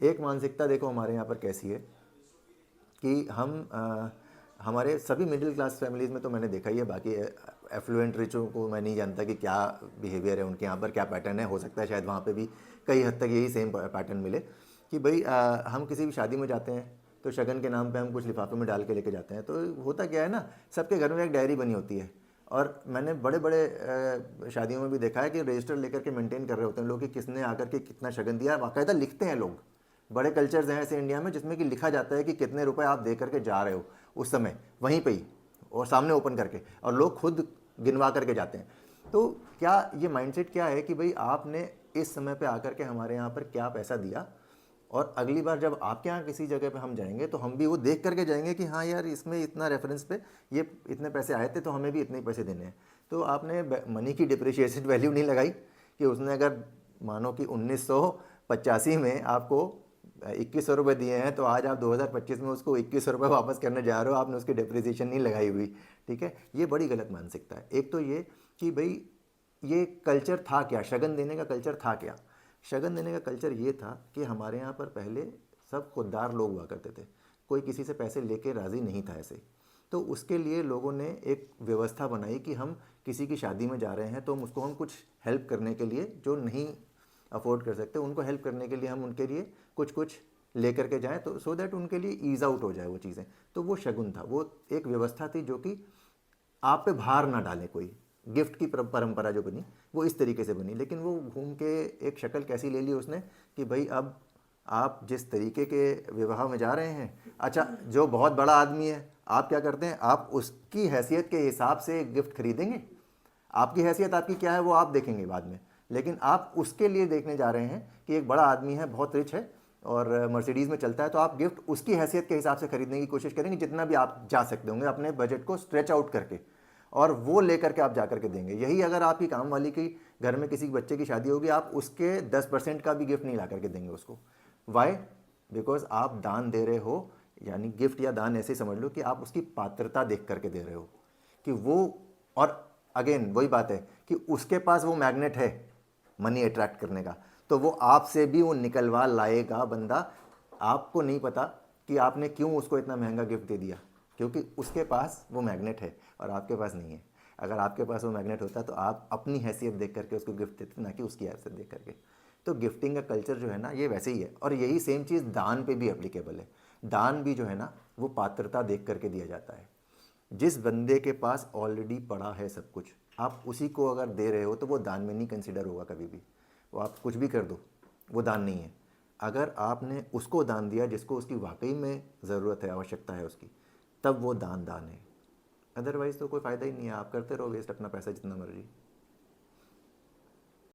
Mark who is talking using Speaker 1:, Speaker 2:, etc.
Speaker 1: एक मानसिकता देखो हमारे यहाँ पर कैसी है कि हमारे सभी मिडिल क्लास फैमिलीज़ में तो मैंने देखा ही है, बाकी एफ्लुएंट रिचों को मैं नहीं जानता कि क्या बिहेवियर है उनके यहाँ पर, क्या पैटर्न है। हो सकता है शायद वहाँ पे भी कई हद तक यही सेम पैटर्न मिले कि भाई हम किसी भी शादी में जाते हैं तो शगन के नाम पे हम कुछ लिफाफे में डाल के लेके जाते हैं। तो होता क्या है ना, सबके घर में एक डायरी बनी होती है, और मैंने बड़े बड़े शादियों में भी देखा है कि रजिस्टर लेकर के मेंटेन कर रहे होते हैं लोग कि किसने आकर के कितना शगन दिया, बाकायदा लिखते हैं लोग। बड़े कल्चर्स हैं ऐसे इंडिया में जिसमें कि लिखा जाता है कि कितने रुपए आप दे करके जा रहे हो उस समय, वहीं पे ही और सामने ओपन करके, और लोग खुद गिनवा करके जाते हैं। तो क्या ये माइंडसेट क्या है कि भाई आपने इस समय पे आकर के हमारे यहाँ पर क्या पैसा दिया, और अगली बार जब आपके यहाँ किसी जगह पे हम जाएंगे तो हम भी वो देख करके जाएंगे कि हाँ यार इसमें इतना रेफरेंस पे ये इतने पैसे आए थे तो हमें भी इतने ही पैसे देने हैं। तो आपने मनी की डिप्रिशिएशन वैल्यू नहीं लगाई कि उसने अगर मानो कि 1985 में आपको 2100 रुपये दिए हैं तो आज आप 2025 में उसको 2100 रुपये वापस करने जा रहे हो, आपने उसकी डिप्रिसिएशन नहीं लगाई हुई। ठीक है, ये बड़ी गलत मानसिकता है। एक तो ये कि भाई ये कल्चर था क्या, शगन देने का कल्चर था क्या। शगन देने का कल्चर ये था कि हमारे यहाँ पर पहले सब खुददार लोग हुआ करते थे, कोई किसी से पैसे लेके राज़ी नहीं था ऐसे। तो उसके लिए लोगों ने एक व्यवस्था बनाई कि हम किसी की शादी में जा रहे हैं तो हम कुछ हेल्प करने के लिए, जो नहीं अफोर्ड कर सकते उनको हेल्प करने के लिए हम उनके लिए कुछ कुछ लेकर के जाएं, तो सो दैट उनके लिए ईज आउट हो जाए वो चीज़ें। तो वो शगुन था, वो एक व्यवस्था थी जो कि आप पे भार ना डाले कोई। गिफ्ट की परंपरा जो बनी वो इस तरीके से बनी, लेकिन वो घूम के एक शक्ल कैसी ले ली उसने कि भाई अब आप जिस तरीके के विवाह में जा रहे हैं, अच्छा जो बहुत बड़ा आदमी है आप क्या करते हैं, आप उसकी हैसियत के हिसाब से गिफ्ट खरीदेंगे। आपकी हैसियत आपकी क्या है वो आप देखेंगे बाद में, लेकिन आप उसके लिए देखने जा रहे हैं कि एक बड़ा आदमी है, बहुत रिच है और मर्सिडीज़ में चलता है, तो आप गिफ्ट उसकी हैसियत के हिसाब से खरीदने की कोशिश करेंगे जितना भी आप जा सकते होंगे अपने बजट को स्ट्रेच आउट करके, और वो लेकर के आप जा करके देंगे। यही अगर आपकी काम वाली की घर में किसी बच्चे की शादी होगी, आप उसके 10% का भी गिफ्ट नहीं ला करके देंगे उसको। वाई? बिकॉज आप दान दे रहे हो, यानी गिफ्ट या दान ऐसे समझ लो कि आप उसकी पात्रता देख करके दे रहे हो कि वो, और अगेन वही बात है कि उसके पास वो मैग्नेट है मनी अट्रैक्ट करने का, तो वो आपसे भी वो निकलवा लाएगा बंदा। आपको नहीं पता कि आपने क्यों उसको इतना महंगा गिफ्ट दे दिया, क्योंकि उसके पास वो मैग्नेट है और आपके पास नहीं है। अगर आपके पास वो मैग्नेट होता तो आप अपनी हैसियत देख करके उसको गिफ्ट देते, ना कि उसकी हैसियत देख करके। तो गिफ्टिंग का कल्चर जो है ना ये वैसे ही है, और यही सेम चीज़ दान पे भी एप्लीकेबल है। दान भी जो है ना वो पात्रता देख करके दिया जाता है। जिस बंदे के पास ऑलरेडी पड़ा है सब कुछ, आप उसी को अगर दे रहे हो तो वो दान में नहीं कंसिडर होगा कभी भी। वो आप कुछ भी कर दो, वो दान नहीं है। अगर आपने उसको दान दिया जिसको उसकी वाकई में ज़रूरत है, आवश्यकता है उसकी, तब वो दान दान है। अदरवाइज़ तो कोई फ़ायदा ही नहीं है, आप करते रहो वेस्ट अपना पैसा जितना मर्जी।